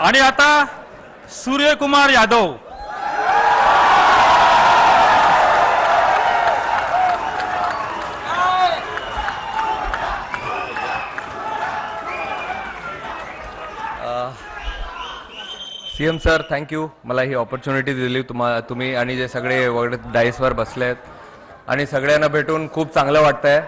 आणि आता Suryakumar Yadav. CM sir, thank you मला ही ऑपॉर्च्युनिटी दिली तुम्ही आणि जे सगळे वगैरे डाईसवर बसलेत आणि सगळ्यांना भेटून खूप चांगलं वाटतंय।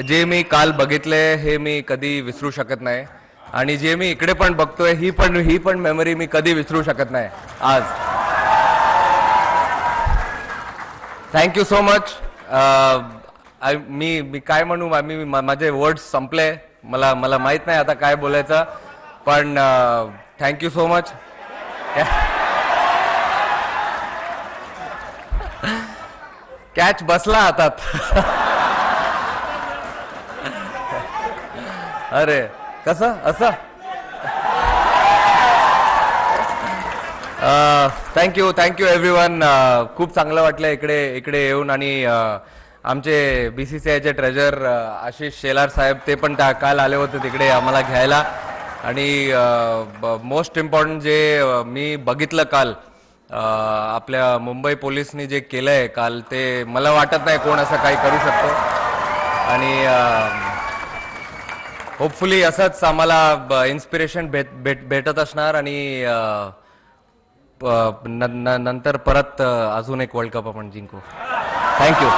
जे मी काल बघितले हे मी कधी विसरू शकत नाही आणि जे मी इकडे पण बघतोय ही पण मेमरी मी कधी विसरू शकत नाही आज। Thank you so much. मी काय म्हणू, माझे वर्ड्स संपले, मला माहित नाही आता काय बोलायचं, पण थँक्यू सो मच। कॅच बसला हातात। अरे कसं असं। Thank you everyone. खूप चांगलं वाटलं इकडे येऊन आणि आमचे बीसीसीआयचे ट्रेजर आशिष शेलार साहेब ते पण काल आले होते तिकडे आम्हाला घ्यायला आणि मोस्ट इम्पॉर्टंट जे मी बघितलं काल आपल्या मुंबई पोलिसनी जे केलंय काल ते मला वाटत नाही कोण असं काही करू शकतो आणि होपफुली असंच आम्हाला इन्स्पिरेशन भेटत असणार आणि नंतर परत अजून एक वर्ल्ड कप आपण जिंकू। थँक्यू।